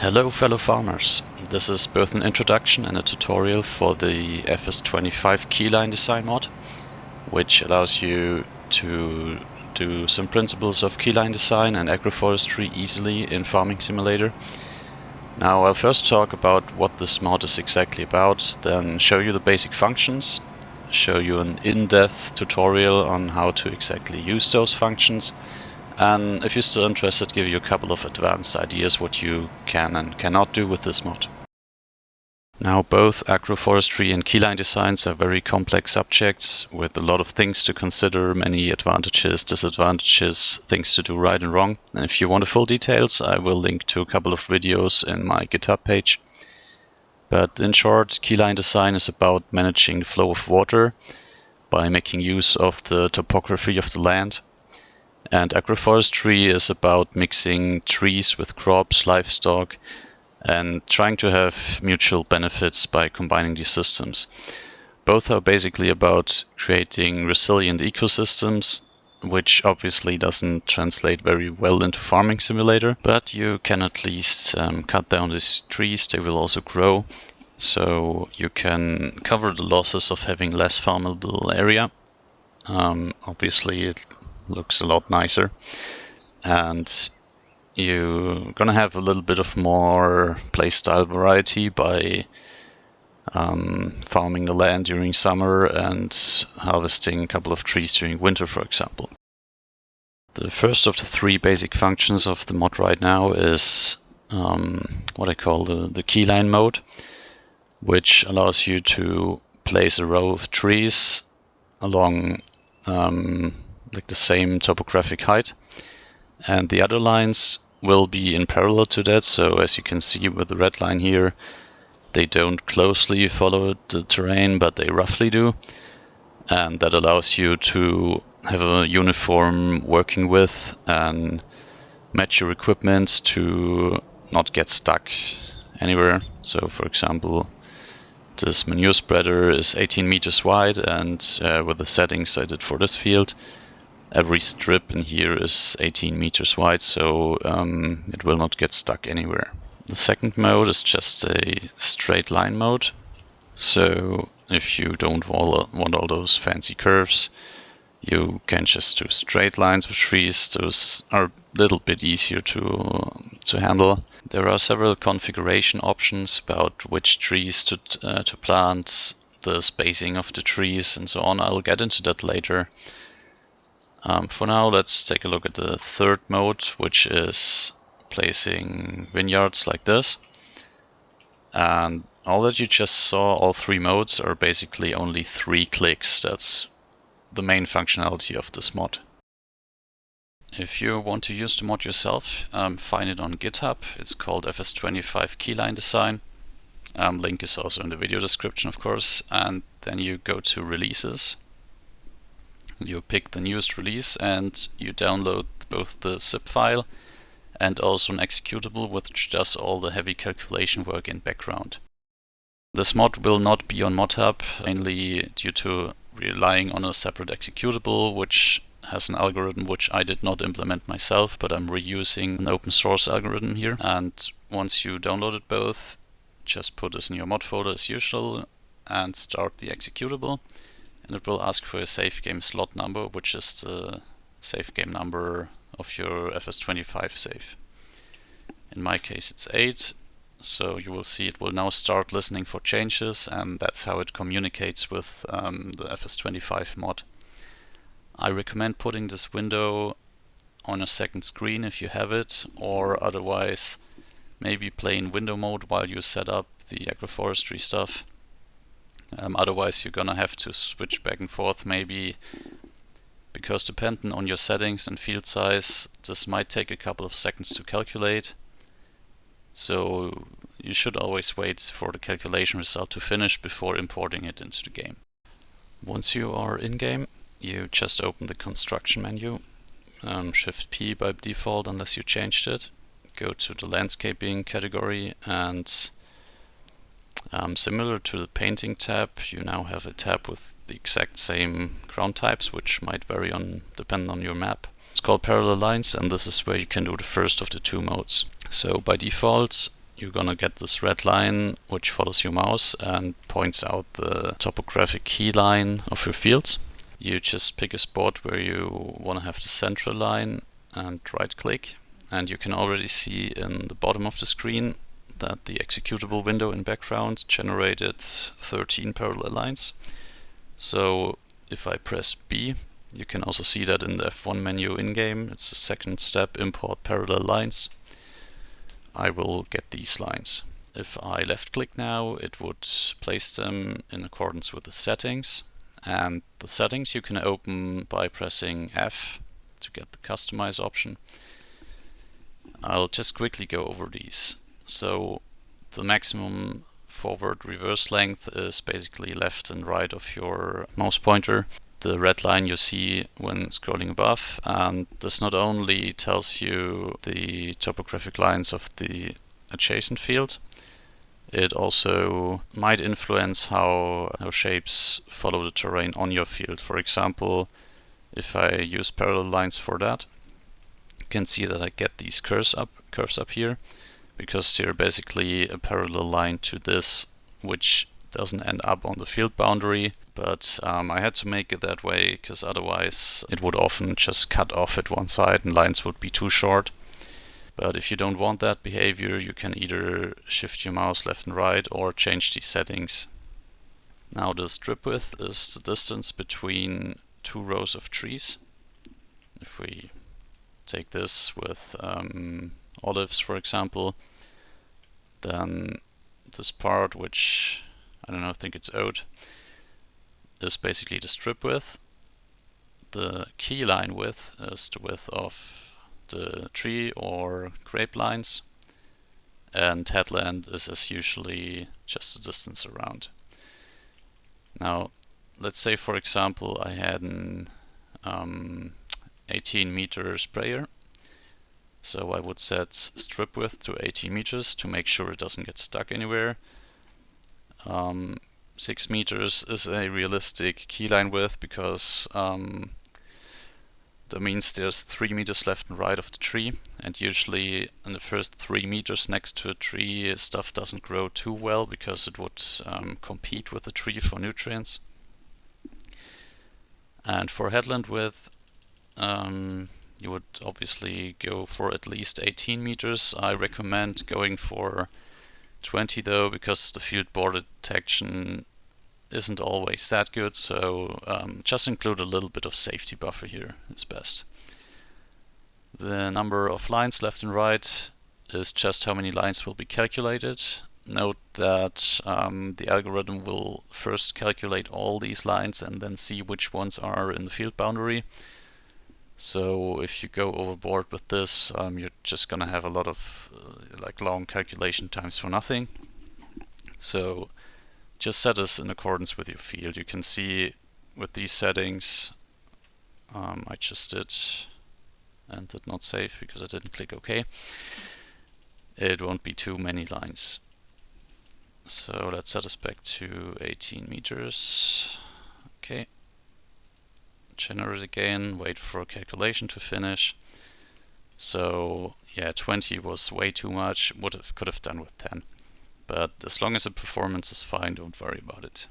Hello fellow farmers, this is both an introduction and a tutorial for the FS25 keyline design mod, which allows you to do some principles of keyline design and agroforestry easily in Farming Simulator. Now I'll first talk about what this mod is exactly about, then show you the basic functions, show you an in-depth tutorial on how to exactly use those functions, and if you're still interested, give you a couple of advanced ideas what you can and cannot do with this mod. Now both agroforestry and keyline designs are very complex subjects with a lot of things to consider, many advantages, disadvantages, things to do right and wrong. And if you want the full details, I will link to a couple of videos in my GitHub page. But in short, keyline design is about managing the flow of water by making use of the topography of the land. And agroforestry is about mixing trees with crops, livestock, and trying to have mutual benefits by combining these systems. Both are basically about creating resilient ecosystems, which obviously doesn't translate very well into Farming Simulator, but you can at least cut down these trees, they will also grow, so you can cover the losses of having less farmable area. Obviously it looks a lot nicer, and you're gonna have a little bit of more playstyle variety by farming the land during summer and harvesting a couple of trees during winter, for example. The first of the three basic functions of the mod right now is what I call the keyline mode, which allows you to place a row of trees along like the same topographic height, and the other lines will be in parallel to that. So as you can see with the red line here, they don't closely follow the terrain, but they roughly do, and that allows you to have a uniform working width and match your equipment to not get stuck anywhere. So for example, this manure spreader is 18 meters wide, and with the settings I did for this field, every strip in here is 18 meters wide, so it will not get stuck anywhere. The second mode is just a straight line mode. So if you don't want all those fancy curves, you can just do straight lines with trees. Those are a little bit easier to handle. There are several configuration options about which trees to plant, the spacing of the trees and so on. I'll get into that later. For now, let's take a look at the third mode, which is placing vineyards like this. And all that you just saw, all three modes, are basically only 3 clicks. That's the main functionality of this mod. If you want to use the mod yourself, find it on GitHub. It's called FS25 Keyline Design. Link is also in the video description, of course. And then you go to Releases. You pick the newest release and you download both the zip file and also an executable which does all the heavy calculation work in background. This mod will not be on ModHub, mainly due to relying on a separate executable which has an algorithm which I did not implement myself, but I'm reusing an open source algorithm here. And once you downloaded both, just put this in your mod folder as usual and start the executable. And it will ask for a save game slot number, which is the save game number of your FS25 save. In my case it's 8, so you will see it will now start listening for changes, and that's how it communicates with the FS25 mod. I recommend putting this window on a second screen if you have it, or otherwise maybe play in window mode while you set up the agroforestry stuff. Otherwise you're gonna have to switch back and forth maybe, because depending on your settings and field size, this might take a couple of seconds to calculate. So you should always wait for the calculation result to finish before importing it into the game. Once you are in game, you just open the construction menu, Shift P by default unless you changed it, go to the landscaping category, and similar to the painting tab, you now have a tab with the exact same ground types, which might vary depending on your map. It's called Parallel Lines, and this is where you can do the first of the two modes. So by default, you're gonna get this red line which follows your mouse and points out the topographic key line of your fields. You just pick a spot where you want to have the central line and right click, and you can already see in the bottom of the screen that the executable window in background generated 13 parallel lines. So if I press B, you can also see that in the F1 menu in-game. It's the second step, import parallel lines. I will get these lines. If I left click now, it would place them in accordance with the settings. And the settings you can open by pressing F to get the customize option. I'll just quickly go over these. So the maximum forward reverse length is basically left and right of your mouse pointer. The red line you see when scrolling above, and this not only tells you the topographic lines of the adjacent field, it also might influence how shapes follow the terrain on your field. For example, if I use parallel lines for that, you can see that I get these curves up here, because they're basically a parallel line to this, which doesn't end up on the field boundary. But I had to make it that way because otherwise it would often just cut off at one side and lines would be too short. But if you don't want that behavior, you can either shift your mouse left and right or change these settings. Now the strip width is the distance between two rows of trees. If we take this with olives, for example, then this part, which I don't know, I think it's oat, is basically the strip width. The key line width is the width of the tree or grape lines, and headland is as usually just the distance around. Now let's say, for example, I had an 18 meter sprayer, so I would set strip width to 18 meters to make sure it doesn't get stuck anywhere. 6 meters is a realistic keyline width because that means there's 3 meters left and right of the tree, and usually in the first 3 meters next to a tree stuff doesn't grow too well because it would compete with the tree for nutrients. And for headland width, you would obviously go for at least 18 meters. I recommend going for 20 though, because the field border detection isn't always that good, so just include a little bit of safety buffer here is best. The number of lines left and right is just how many lines will be calculated. Note that the algorithm will first calculate all these lines and then see which ones are in the field boundary. So if you go overboard with this, you're just gonna have a lot of long calculation times for nothing. So just set this in accordance with your field. You can see with these settings, I just did and did not save because I didn't click OK. It won't be too many lines. So let's set us back to 18 meters. Okay. Generate again, wait for calculation to finish. So yeah, 20 was way too much. Could have done with 10. But as long as the performance is fine, don't worry about it.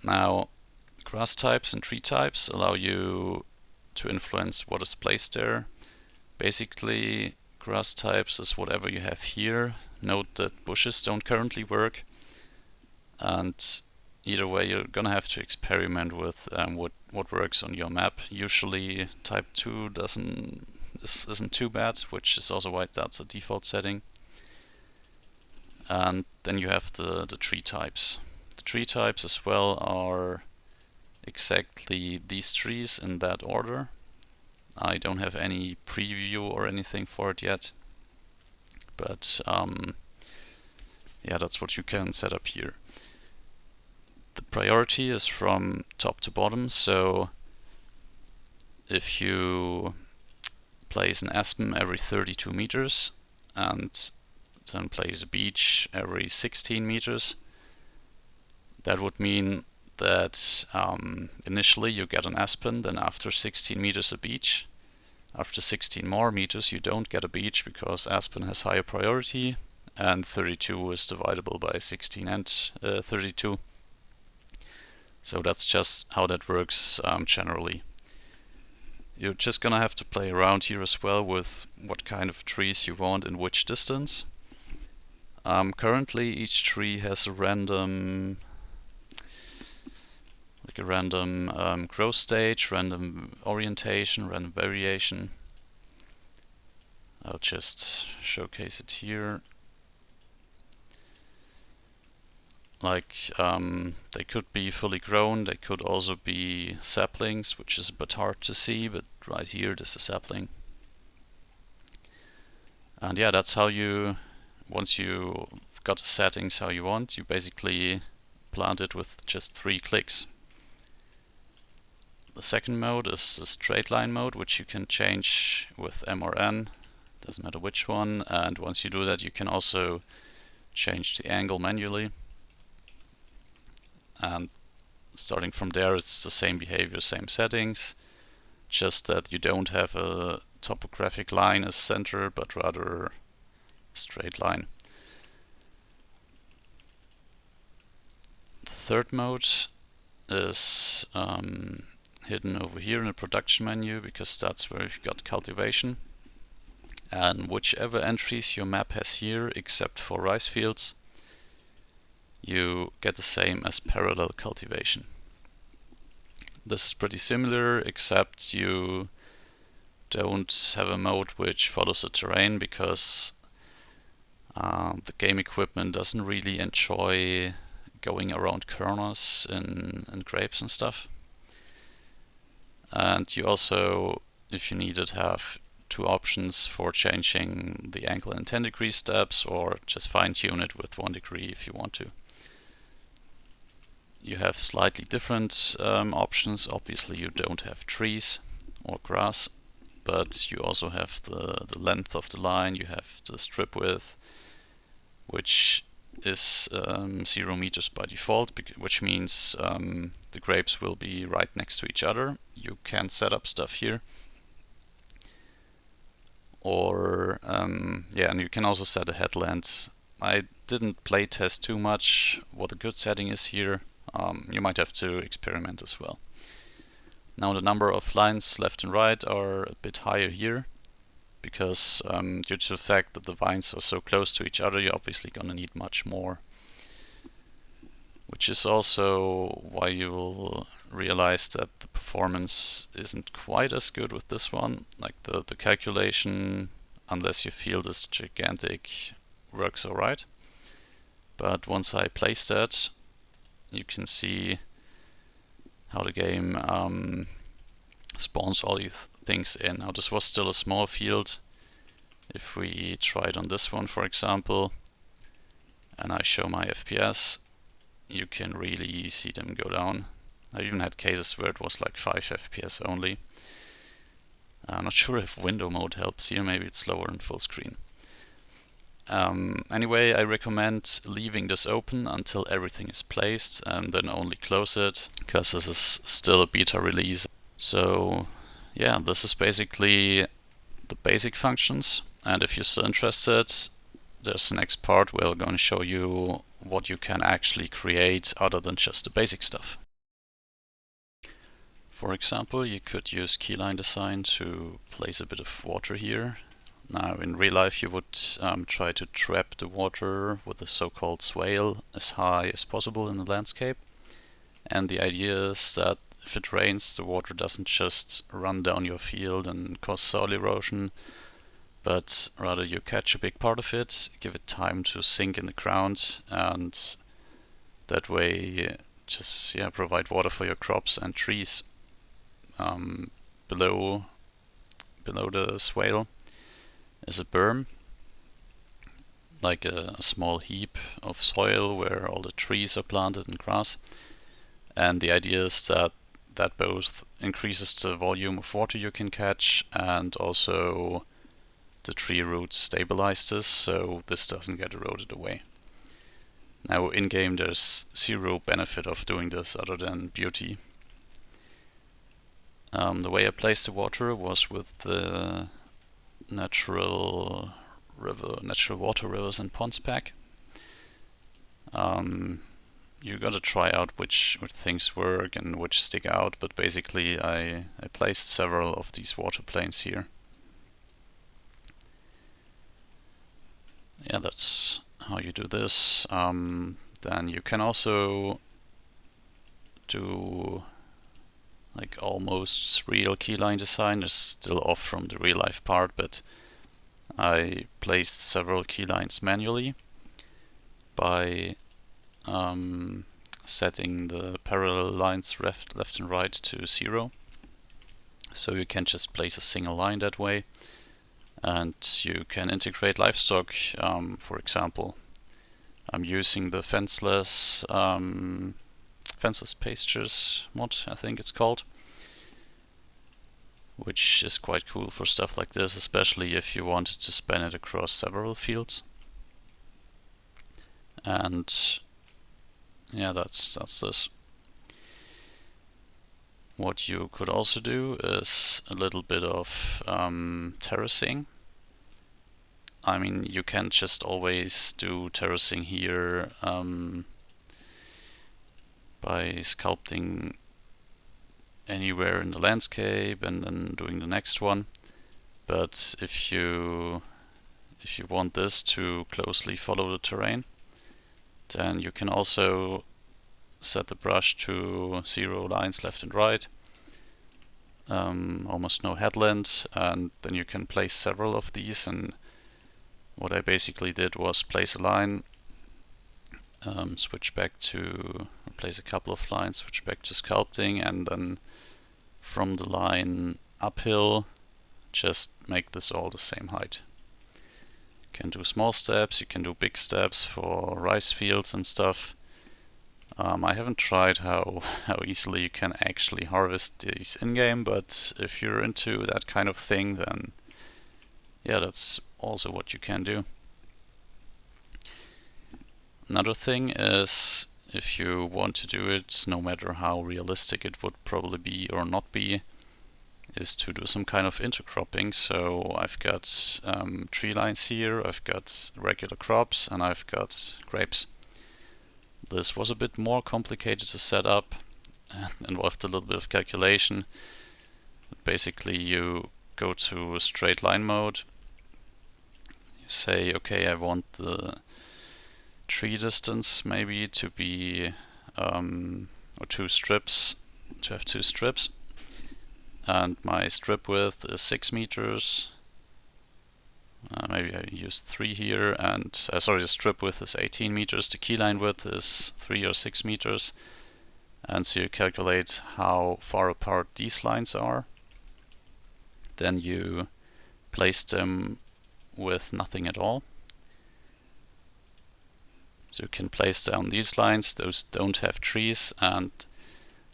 Now, grass types and tree types allow you to influence what is placed there. Basically, grass types is whatever you have here. Note that bushes don't currently work, and either way you're gonna have to experiment with what works on your map. Usually type 2 isn't too bad, which is also why that's a default setting. And then you have the tree types. The tree types as well are exactly these trees in that order. I don't have any preview or anything for it yet, but yeah, that's what you can set up here. The priority is from top to bottom, so if you place an aspen every 32 meters and then place a beech every 16 meters, that would mean that initially you get an aspen, then after 16 meters a beech, After 16 more meters you don't get a beach because Aspen has higher priority, and 32 is divisible by 16 and 32. So that's just how that works generally. You're just gonna have to play around here as well with what kind of trees you want in which distance. Currently each tree has a random growth stage, random orientation, random variation. I'll just showcase it here. Like, they could be fully grown, they could also be saplings, which is a bit hard to see, but right here this is a sapling. And yeah, that's how you, once you've got the settings how you want, you basically plant it with just 3 clicks. The second mode is the straight line mode, which you can change with M or N, doesn't matter which one, and once you do that you can also change the angle manually. And starting from there it's the same behavior, same settings, just that you don't have a topographic line as center, but rather a straight line. The third mode is hidden over here in the production menu, because that's where you've got cultivation. And whichever entries your map has here, except for rice fields, you get the same as parallel cultivation. This is pretty similar, except you don't have a mode which follows the terrain, because the game equipment doesn't really enjoy going around corners in grapes and stuff. And you also, if you need it, have 2 options for changing the angle in 10 degree steps, or just fine tune it with 1 degree if you want to. You have slightly different options. Obviously you don't have trees or grass, but you also have the length of the line, you have the strip width, which is 0 meters by default, which means the grapes will be right next to each other. You can set up stuff here. Or yeah, and you can also set a headland. I didn't play test too much what a good setting is here. You might have to experiment as well. Now the number of lines left and right are a bit higher here, because due to the fact that the vines are so close to each other, you're obviously gonna need much more. Which is also why you will realize that the performance isn't quite as good with this one. Like the calculation, unless your field is gigantic, works alright. But once I place that, you can see how the game spawns all these things in. Now this was still a small field. If we try it on this one, for example, and I show my FPS, you can really see them go down. I even had cases where it was like 5 FPS only. I'm not sure if window mode helps here, maybe it's slower in full screen. Anyway, I recommend leaving this open until everything is placed, and then only close it, because this is still a beta release. So yeah, this is basically the basic functions, and if you're still interested, there's the next part where I'm going to show you what you can actually create other than just the basic stuff. For example, you could use keyline design to place a bit of water here. Now in real life you would try to trap the water with a so-called swale as high as possible in the landscape. And the idea is that if it rains, the water doesn't just run down your field and cause soil erosion, but rather you catch a big part of it, give it time to sink in the ground, and that way just provide water for your crops and trees. Below the swale is a berm, like a small heap of soil where all the trees are planted and grass. And the idea is that both increases the volume of water you can catch, and also the tree roots stabilize this, so this doesn't get eroded away. Now in game there's zero benefit of doing this other than beauty. The way I placed the water was with the natural water rivers and ponds pack. You gotta try out which things work and which stick out, but basically I placed several of these water planes here. Yeah, that's how you do this. Then you can also do like almost real keyline design. It's still off from the real life part, but I placed several keylines manually by setting the parallel lines left and right to 0. So you can just place a single line that way, and you can integrate livestock. For example, I'm using the fenceless pastures mod, I think it's called, which is quite cool for stuff like this, especially if you wanted to span it across several fields. And yeah, that's this. What you could also do is a little bit of terracing. I mean, you can just always do terracing here by sculpting anywhere in the landscape and then doing the next one. But if you want this to closely follow the terrain, then you can also set the brush to 0 lines left and right, almost no headland, and then you can place several of these. And what I basically did was place a line, switch back to place a couple of lines, switch back to sculpting, and then from the line uphill just make this all the same height. You can do small steps, you can do big steps for rice fields and stuff. I haven't tried how easily you can actually harvest these in-game, but if you're into that kind of thing, then yeah, that's also what you can do. Another thing is, if you want to do it, no matter how realistic it would probably be or not be, is to do some kind of intercropping. So I've got tree lines here, I've got regular crops, and I've got grapes. This was a bit more complicated to set up and involved a little bit of calculation. But basically you go to straight line mode, you say, okay, I want the tree distance maybe to be or 2 strips, to have 2 strips, and my strip width is 6 meters. Maybe I used 3 here, and sorry, the strip width is 18 meters, the keyline width is 3 or 6 meters, and so you calculate how far apart these lines are. Then you place them with nothing at all. So you can place down these lines, those don't have trees, and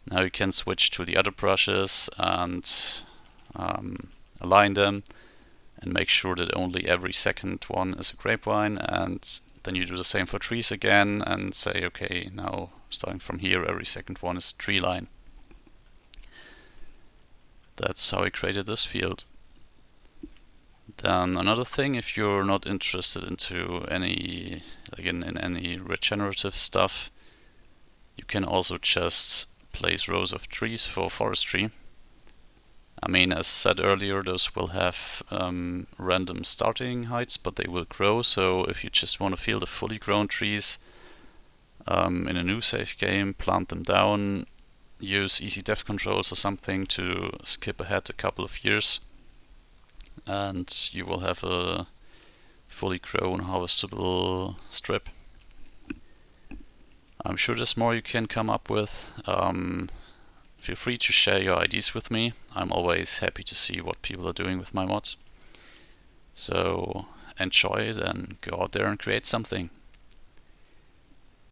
now you can switch to the other brushes and align them and make sure that only every second one is a grapevine, and then you do the same for trees again and say, okay, now starting from here, every second one is a tree line. That's how I created this field. Then another thing, if you're not interested into any, like in any regenerative stuff, you can also just place rows of trees for forestry. I mean, as said earlier, those will have random starting heights, but they will grow. So if you just want to field of fully grown trees in a new safe game, plant them down, use easy depth controls or something to skip ahead a couple of years, and you will have a fully grown harvestable strip. I'm sure there's more you can come up with. Feel free to share your ideas with me. I'm always happy to see what people are doing with my mods. So enjoy it and go out there and create something.